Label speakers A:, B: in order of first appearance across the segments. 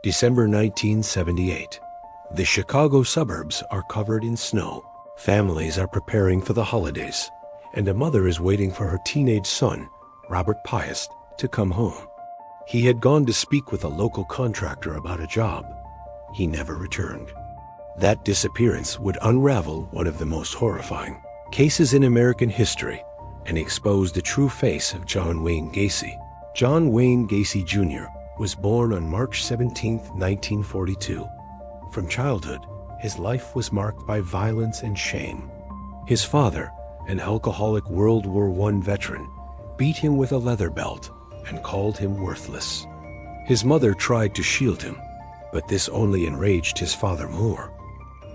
A: December 1978. The Chicago suburbs are covered in snow. Families are preparing for the holidays, and a mother is waiting for her teenage son, Robert Piest, to come home. He had gone to speak with a local contractor about a job. He never returned. That disappearance would unravel one of the most horrifying cases in American history and expose the true face of John Wayne Gacy. John Wayne Gacy Jr. was born on March 17, 1942. From childhood, his life was marked by violence and shame. His father, an alcoholic World War I veteran, beat him with a leather belt and called him worthless. His mother tried to shield him, but this only enraged his father more.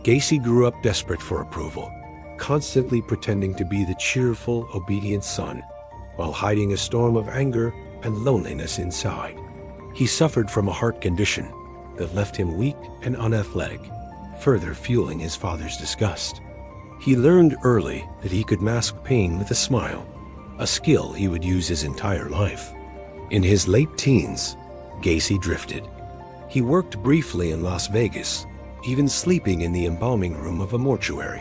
A: Gacy grew up desperate for approval, constantly pretending to be the cheerful, obedient son, while hiding a storm of anger and loneliness inside. He suffered from a heart condition that left him weak and unathletic, further fueling his father's disgust. He learned early that he could mask pain with a smile, a skill he would use his entire life. In his late teens, Gacy drifted. He worked briefly in Las Vegas, even sleeping in the embalming room of a mortuary,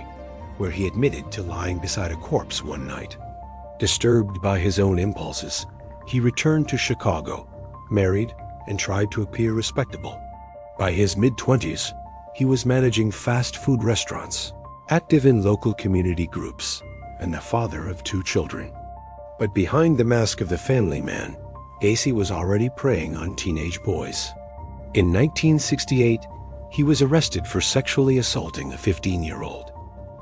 A: where he admitted to lying beside a corpse one night. Disturbed by his own impulses, he returned to Chicago, married, and tried to appear respectable. By his mid-20s, he was managing fast food restaurants, active in local community groups, and the father of 2 children. But behind the mask of the family man, Gacy was already preying on teenage boys. In 1968, he was arrested for sexually assaulting a 15-year-old.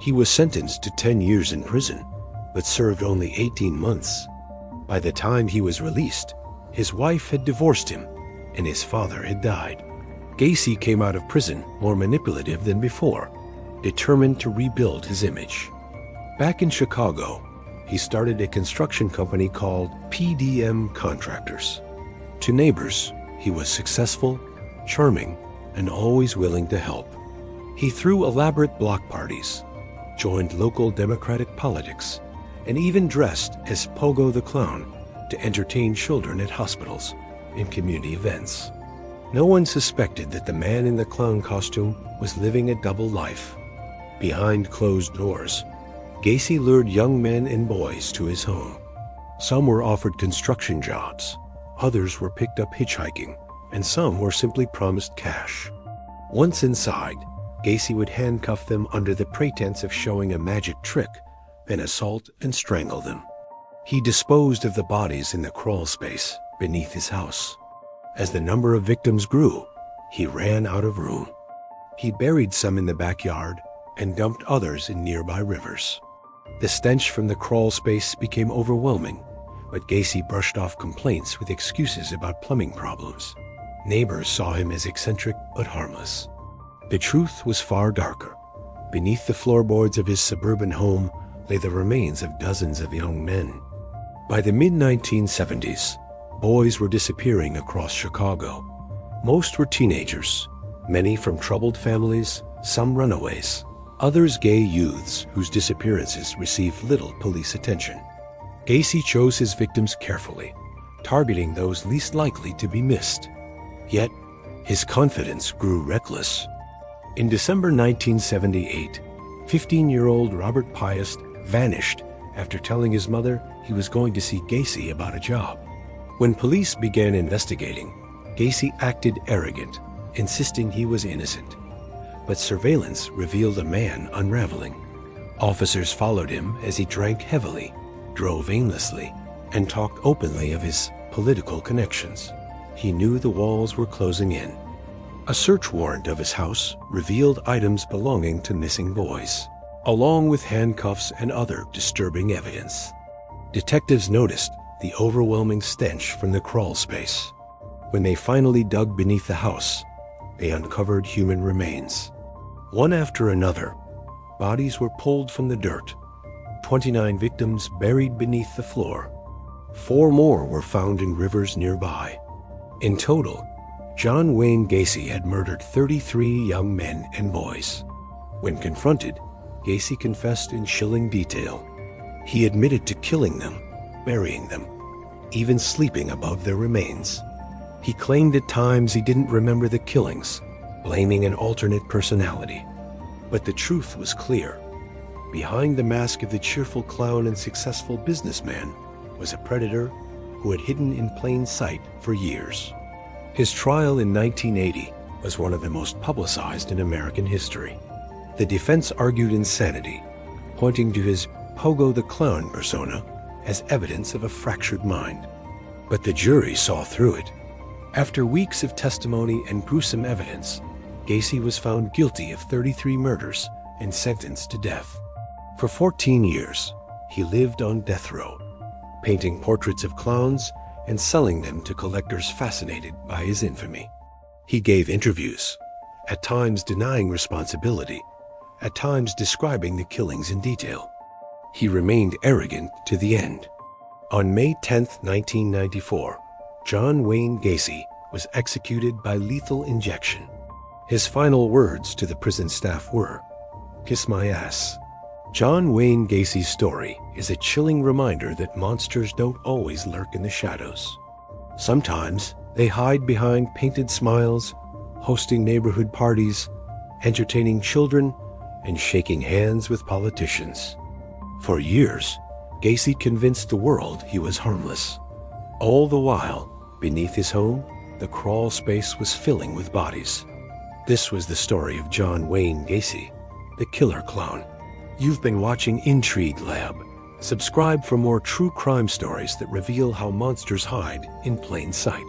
A: He was sentenced to 10 years in prison, but served only 18 months. By the time he was released, his wife had divorced him, and his father had died. Gacy came out of prison more manipulative than before, determined to rebuild his image. Back in Chicago, he started a construction company called PDM Contractors. To neighbors, he was successful, charming, and always willing to help. He threw elaborate block parties, joined local Democratic politics, and even dressed as Pogo the Clown to entertain children at hospitals and community events. No one suspected that the man in the clown costume was living a double life. Behind closed doors, Gacy lured young men and boys to his home. Some were offered construction jobs, others were picked up hitchhiking, and some were simply promised cash. Once inside, Gacy would handcuff them under the pretense of showing a magic trick, then assault and strangle them. He disposed of the bodies in the crawl space beneath his house. As the number of victims grew, he ran out of room. He buried some in the backyard and dumped others in nearby rivers. The stench from the crawl space became overwhelming, but Gacy brushed off complaints with excuses about plumbing problems. Neighbors saw him as eccentric but harmless. The truth was far darker. Beneath the floorboards of his suburban home lay the remains of dozens of young men. By the mid-1970s, boys were disappearing across Chicago. Most were teenagers, many from troubled families, some runaways, others gay youths whose disappearances received little police attention. Gacy chose his victims carefully, targeting those least likely to be missed. Yet, his confidence grew reckless. In December 1978, 15-year-old Robert Piest vanished after telling his mother he was going to see Gacy about a job. When police began investigating, Gacy acted arrogant, insisting he was innocent. But surveillance revealed a man unraveling. Officers followed him as he drank heavily, drove aimlessly, and talked openly of his political connections. He knew the walls were closing in. A search warrant of his house revealed items belonging to missing boys, along with handcuffs and other disturbing evidence. Detectives noticed the overwhelming stench from the crawl space. When they finally dug beneath the house, they uncovered human remains. One after another, bodies were pulled from the dirt. 29 victims buried beneath the floor. 4 more were found in rivers nearby. In total, John Wayne Gacy had murdered 33 young men and boys. When confronted, Gacy confessed in chilling detail. He admitted to killing them, burying them, even sleeping above their remains. He claimed at times he didn't remember the killings, blaming an alternate personality. But the truth was clear. Behind the mask of the cheerful clown and successful businessman was a predator who had hidden in plain sight for years. His trial in 1980 was one of the most publicized in American history. The defense argued insanity, pointing to his Pogo the Clown persona as evidence of a fractured mind. But the jury saw through it. After weeks of testimony and gruesome evidence, Gacy was found guilty of 33 murders and sentenced to death. For 14 years, he lived on death row, painting portraits of clowns and selling them to collectors fascinated by his infamy. He gave interviews, at times denying responsibility, at times describing the killings in detail. He remained arrogant to the end. On May 10, 1994, John Wayne Gacy was executed by lethal injection. His final words to the prison staff were, "Kiss my ass." John Wayne Gacy's story is a chilling reminder that monsters don't always lurk in the shadows. Sometimes they hide behind painted smiles, hosting neighborhood parties, entertaining children, and shaking hands with politicians. For years, Gacy convinced the world he was harmless. All the while, beneath his home, the crawl space was filling with bodies. This was the story of John Wayne Gacy, the killer clown. You've been watching Intrigue Lab. Subscribe for more true crime stories that reveal how monsters hide in plain sight.